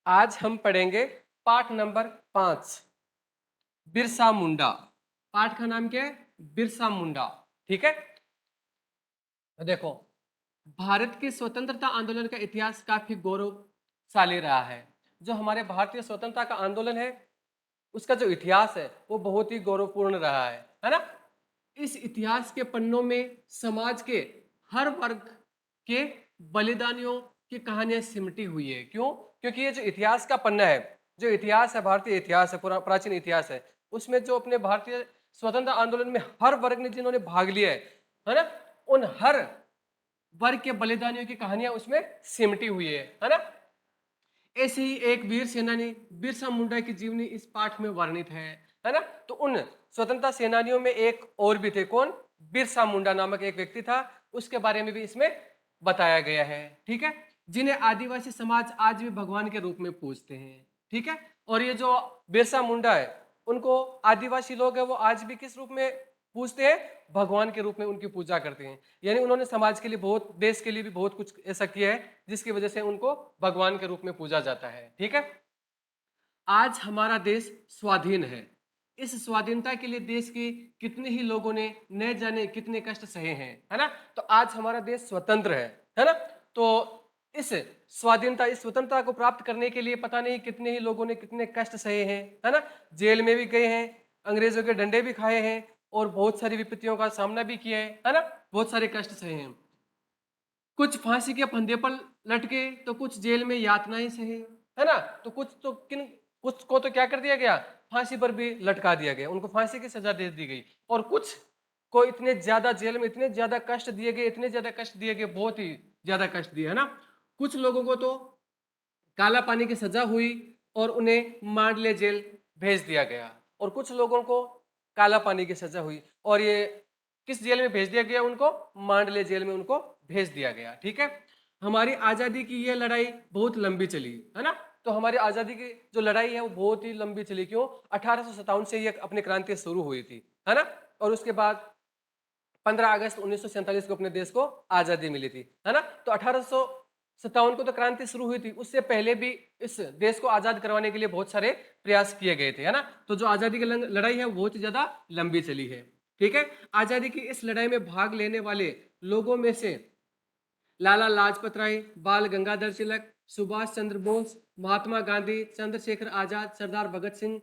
आज हम पढ़ेंगे पाठ नंबर 5, बिरसा मुंडा। पाठ का नाम क्या है? बिरसा मुंडा। ठीक है, तो देखो, भारत के स्वतंत्रता आंदोलन का इतिहास काफी गौरवशाली रहा है। जो हमारे भारतीय स्वतंत्रता का आंदोलन है, उसका जो इतिहास है वो बहुत ही गौरवपूर्ण रहा है ना। इस इतिहास के पन्नों में समाज के हर वर्ग के बलिदानियों की कहानियां सिमटी हुई है। क्यों? क्योंकि ये जो इतिहास का पन्ना है, जो इतिहास है, भारतीय इतिहास है, प्राचीन इतिहास है, उसमें जो अपने भारतीय स्वतंत्रता आंदोलन में हर वर्ग ने जिन्होंने भाग लिया है ना, उन हर वर्ग के बलिदानियों की कहानियां उसमें सिमटी हुई है ना। ऐसे ही एक वीर सेनानी बिरसा मुंडा की जीवनी इस पाठ में वर्णित है ना। तो उन स्वतंत्रता सेनानियों में एक और भी थे। कौन? बिरसा मुंडा नामक एक व्यक्ति था, उसके बारे में भी इसमें बताया गया है। ठीक है, जिन्हें आदिवासी समाज आज भी भगवान के रूप में पूजते हैं। ठीक है, और ये जो बिरसा मुंडा है, उनको आदिवासी लोग है वो आज भी किस रूप में पूजते हैं? भगवान के रूप में उनकी पूजा करते हैं। यानी उन्होंने समाज के लिए बहुत, देश के लिए भी बहुत कुछ ऐसा किया है जिसकी वजह से उनको भगवान के रूप में पूजा जाता है। ठीक है, आज हमारा देश स्वाधीन है। इस स्वाधीनता के लिए देश के कितने ही लोगों ने न जाने कितने कष्ट सहे हैं, है ना। तो आज हमारा देश स्वतंत्र है ना। तो इस स्वाधीनता, इस स्वतंत्रता को प्राप्त करने के लिए पता नहीं कितने ही लोगों ने कितने कष्ट सहे हैं, है ना। जेल में भी गए हैं, अंग्रेजों के डंडे भी खाए हैं, और बहुत सारी विपत्तियों का सामना भी किया है ना। बहुत सारे कष्ट सहे हैं। कुछ फांसी के फंदे पर लटके, तो कुछ जेल में यातनाएं सहे, है ना। तो कुछ को तो क्या कर दिया गया? फांसी पर भी लटका दिया गया, उनको फांसी की सजा दे दी गई। और कुछ को इतने ज्यादा जेल में इतने ज्यादा कष्ट दिए गए, इतने ज्यादा कष्ट दिए गए, बहुत ही ज्यादा कष्ट दिए, है ना। कुछ लोगों को तो काला पानी की सजा हुई और उन्हें मांडले जेल भेज दिया गया, और कुछ लोगों को काला पानी की सजा हुई, और ये किस जेल में भेज दिया गया? उनको मांडले जेल में उनको भेज दिया गया। ठीक है, हमारी आजादी की ये लड़ाई बहुत लंबी चली, है ना। तो हमारी आजादी की जो लड़ाई है वो बहुत ही लंबी चली। क्यों? 1857 से ये अपनी क्रांति शुरू हुई थी, है ना। और उसके बाद 15 अगस्त 1947 को अपने देश को आजादी मिली थी, है ना। तो 1857 को तो क्रांति शुरू हुई थी, उससे पहले भी इस देश को आजाद करवाने के लिए बहुत सारे प्रयास किए गए थे, है ना। तो जो आजादी की लड़ाई है बहुत ही ज्यादा लंबी चली है। ठीक है, आजादी की इस लड़ाई में भाग लेने वाले लोगों में से लाला लाजपत राय, बाल गंगाधर तिलक, सुभाष चंद्र बोस, महात्मा गांधी, चंद्रशेखर आजाद, सरदार भगत सिंह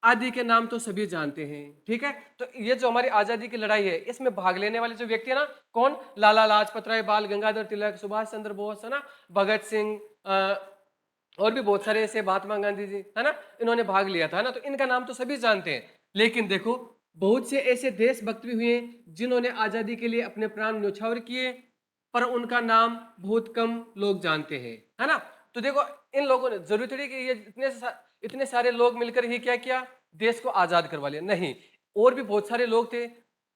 आदि के नाम तो सभी जानते हैं। ठीक है, तो ये जो हमारी आजादी की लड़ाई है, इसमें भाग लेने वाले जो व्यक्ति है ना, कौन? लाला लाजपत राय, बाल गंगाधर तिलक, सुभाष चंद्र बोस, है ना, भगत सिंह, और भी बहुत सारे ऐसे, महात्मा गांधी जी, है ना, इन्होंने भाग लिया था ना। तो इनका नाम तो सभी जानते हैं। लेकिन देखो, बहुत से ऐसे देशभक्त भी हुए जिन्होंने आजादी के लिए अपने प्राण न्यौछावर किए, पर उनका नाम बहुत कम लोग जानते हैं, है ना। तो देखो, इन लोगों ने, जरूरी थोड़ी कि ये इतने सारे लोग मिलकर ही क्या किया? देश को आजाद करवा लिया, नहीं। और भी बहुत सारे लोग थे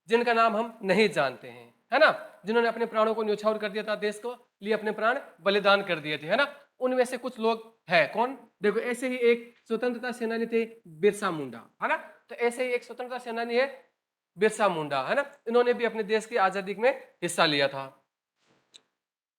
जिनका नाम हम नहीं जानते हैं, है ना, जिन्होंने अपने प्राणों को न्यौछावर कर दिया था, देश को लिए अपने प्राण बलिदान कर दिए थे, है ना। उनमें से कुछ लोग है कौन? देखो, ऐसे ही एक स्वतंत्रता सेनानी थे, बिरसा मुंडा, है ना। तो ऐसे ही एक स्वतंत्रता सेनानी है, बिरसा मुंडा, है ना। इन्होंने भी अपने देश की आजादी में हिस्सा लिया था।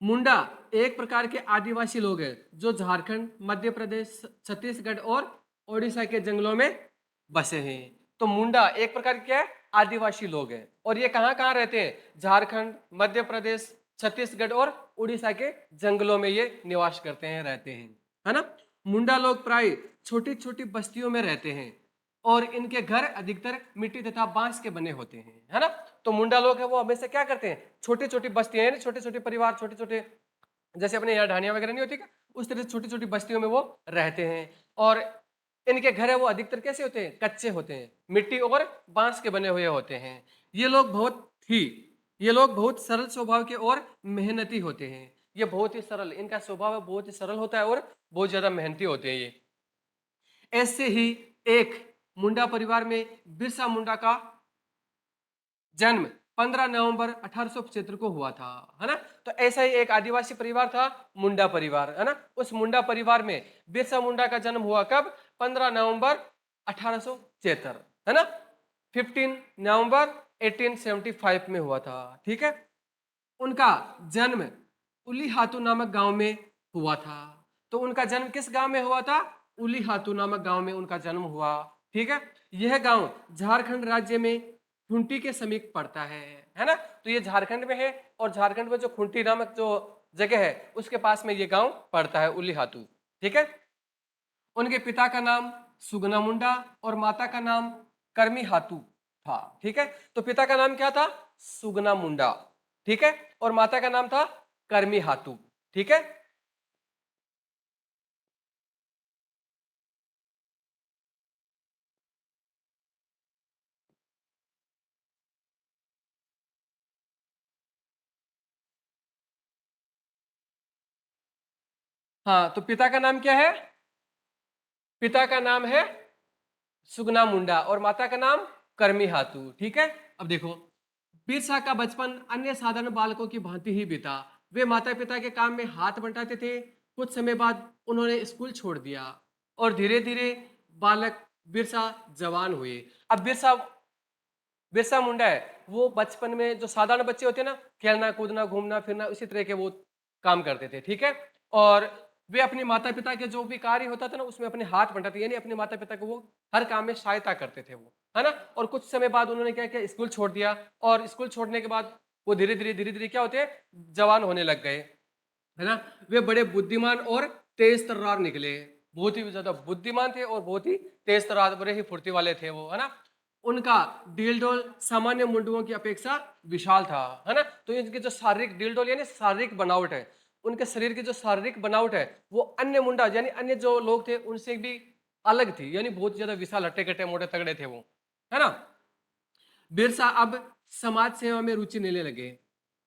मुंडा एक प्रकार के आदिवासी लोग हैं जो झारखंड, मध्य प्रदेश, छत्तीसगढ़ और ओडिशा के जंगलों में बसे हैं। तो मुंडा एक प्रकार के क्या है? आदिवासी लोग हैं। और ये कहाँ कहाँ रहते हैं? झारखंड, मध्य प्रदेश, छत्तीसगढ़ और उड़ीसा के जंगलों में ये निवास करते हैं, रहते हैं, है ना। मुंडा लोग प्राय छोटी छोटी बस्तियों में रहते हैं, और इनके घर अधिकतर मिट्टी तथा बांस के बने होते हैं, है ना। तो मुंडा लोग है वो हमेशा क्या करते हैं? छोटी छोटी बस्तियां, यानी छोटे छोटे परिवार, छोटे छोटे, जैसे अपने यहाँ ढानिया वगैरह नहीं होती क्या, उस तरह से छोटी छोटी बस्तियों में वो रहते हैं। और इनके घर है वो अधिकतर कैसे होते हैं? कच्चे होते हैं, मिट्टी और बांस के बने हुए होते हैं। ये लोग बहुत ही ये लोग बहुत सरल स्वभाव के और मेहनती होते हैं। ये बहुत ही सरल, इनका स्वभाव बहुत ही सरल होता है और बहुत ज्यादा मेहनती होते हैं ये। ऐसे ही एक मुंडा परिवार में बिरसा मुंडा का जन्म 15 नवंबर 1875 को हुआ था, है ना। तो ऐसा ही एक आदिवासी परिवार था, मुंडा परिवार, है ना। उस मुंडा परिवार में बिरसा मुंडा का जन्म हुआ कब? 15 नवंबर 1876, है ना। 15 नवंबर 1875 में हुआ था। ठीक है, उनका जन्म उलीहातू नामक गांव में हुआ था। तो उनका जन्म किस गांव में हुआ था? उलीहातू नामक गांव में उनका जन्म हुआ। ठीक है, यह गांव झारखंड राज्य में खूंटी के समीप पड़ता है ना। तो ये झारखंड में है, और झारखंड में जो खूंटी नामक जो जगह है उसके पास में ये गांव पड़ता है, उलीहातू। ठीक है, उनके पिता का नाम सुगना मुंडा और माता का नाम कर्मी हातू था। ठीक है, तो पिता का नाम क्या था? सुगना मुंडा। ठीक है, और माता का नाम था कर्मी हातू। ठीक है, हाँ, तो पिता का नाम क्या है? पिता का नाम है सुगना मुंडा और माता का नाम कर्मी हातू। ठीक है, अब देखो, बिरसा का बचपन अन्य साधारण बालकों की भांति ही बीता। वे माता पिता के काम में हाथ बंटाते थे। कुछ समय बाद उन्होंने स्कूल छोड़ दिया और धीरे धीरे बालक बिरसा जवान हुए। अब बिरसा बिरसा मुंडा है, वो बचपन में जो साधारण बच्चे होते हैं ना, खेलना कूदना घूमना फिरना उसी तरह के वो काम करते थे। ठीक है, और वे अपने माता पिता के जो भी कार्य होता था ना उसमें अपने हाथ बंटाते, यानी अपने माता पिता को वो हर काम में सहायता करते थे वो, है ना। और कुछ समय बाद उन्होंने क्या किया, स्कूल छोड़ दिया, और स्कूल छोड़ने के बाद वो धीरे धीरे क्या होते हैं, जवान होने लग गए, है ना। वे बड़े बुद्धिमान और तेज तर्रार निकले, बहुत ही ज्यादा बुद्धिमान थे और बहुत ही तेज तर्रार, बड़े ही फुर्ती वाले थे वो, है ना। उनका डील डोल सामान्य मुंडुओं की अपेक्षा विशाल था, है ना। तो इनके जो शारीरिक डील डोल यानी शारीरिक बनावट है, उनके शरीर की जो शारीरिक बनावट है वो अन्य मुंडा यानी अन्य जो लोग थे उनसे भी अलग थी, यानी बहुत ज्यादा विशाल हट्टे कट्टे मोटे तगड़े थे वो, है ना। बिरसा अब समाज सेवा में रुचि लेने लगे।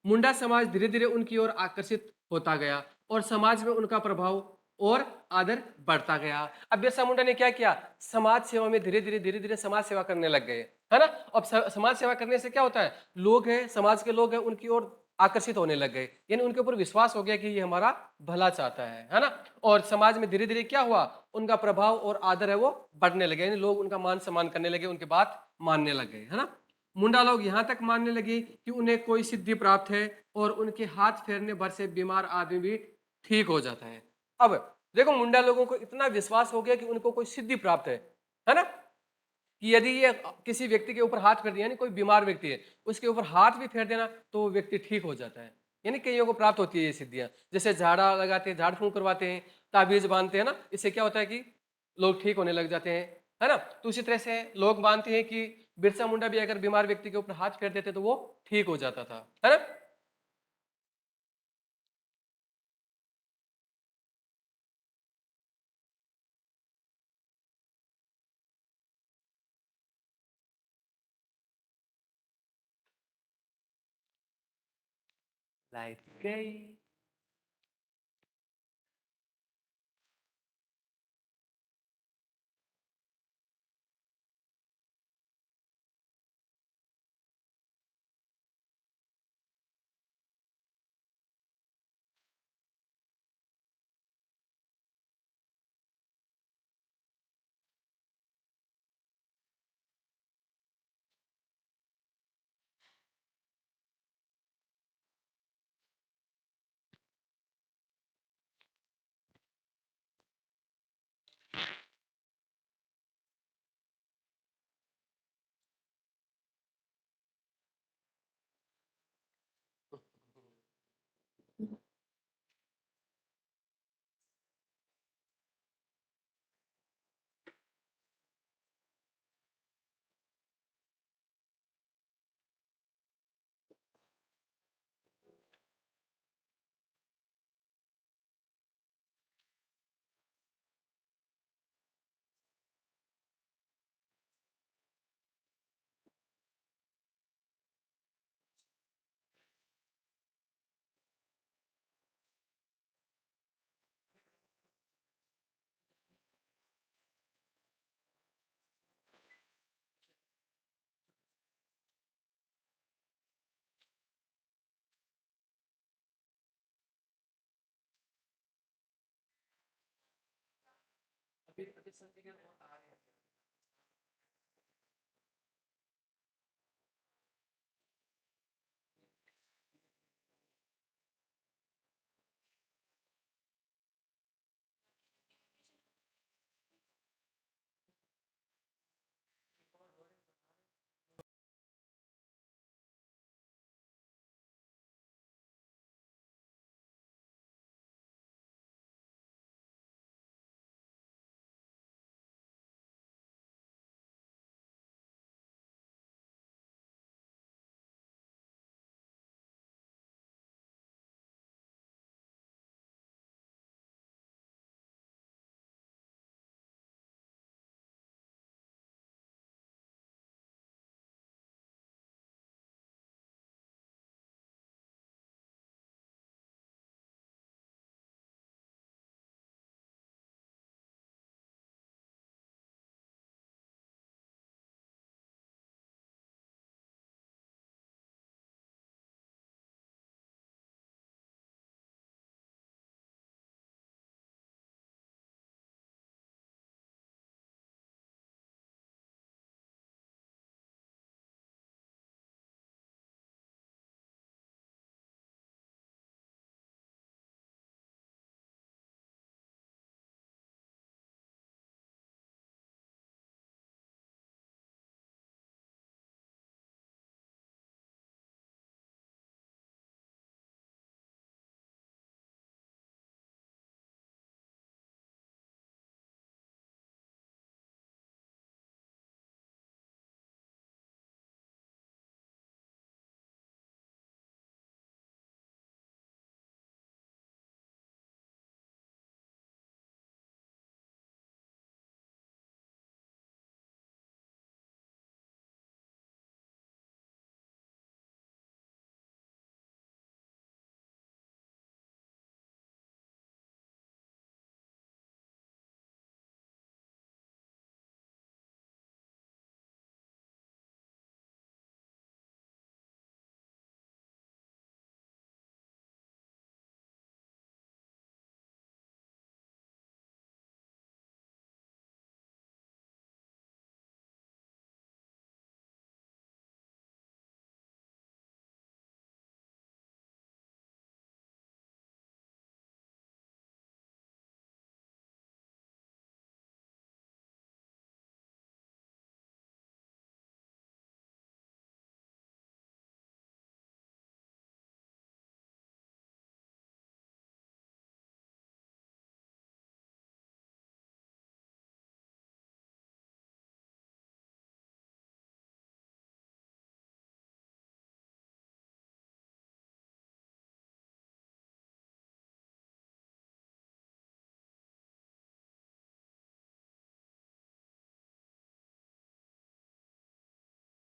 मुंडा समाज धीरे धीरे उनकी ओर आकर्षित होता गया और समाज में उनका प्रभाव और आदर बढ़ता गया। अब बिरसा मुंडा ने क्या किया, समाज सेवा में धीरे धीरे समाज सेवा करने लग गए, है ना। अब समाज सेवा करने से क्या होता है, लोग हैं, समाज के लोग हैं, उनकी ओर आकर्षित होने लग गए, यानी उनके ऊपर विश्वास हो गया कि ये हमारा भला चाहता है ना। और समाज में धीरे धीरे क्या हुआ, उनका प्रभाव और आदर है वो बढ़ने लगे, यानी लोग उनका मान सम्मान करने लगे, उनकी बात मानने लग गए, है ना। मुंडा लोग यहाँ तक मानने लगे कि उन्हें कोई सिद्धि प्राप्त है और उनके हाथ फेरने भर से बीमार आदमी भी ठीक हो जाता है। अब देखो, मुंडा लोगों को इतना विश्वास हो गया कि उनको कोई सिद्धि प्राप्त है ना, कि यदि ये किसी व्यक्ति के ऊपर हाथ फेर दिया, यानी कोई बीमार व्यक्ति है उसके ऊपर हाथ भी फेर देना तो वो व्यक्ति ठीक हो जाता है, यानी कईयों को प्राप्त होती है ये सिद्धियां। जैसे झाड़ा लगाते हैं, झाड़ फूंक करवाते हैं, ताबीज बांधते हैं ना, इससे क्या होता है कि लोग ठीक होने लग जाते हैं, है ना। तो उसी तरह से लोग मानते हैं कि बिरसा मुंडा भी अगर बीमार व्यक्ति के ऊपर हाथ फेर देते तो वो ठीक हो जाता था, है ना। लाइट गई।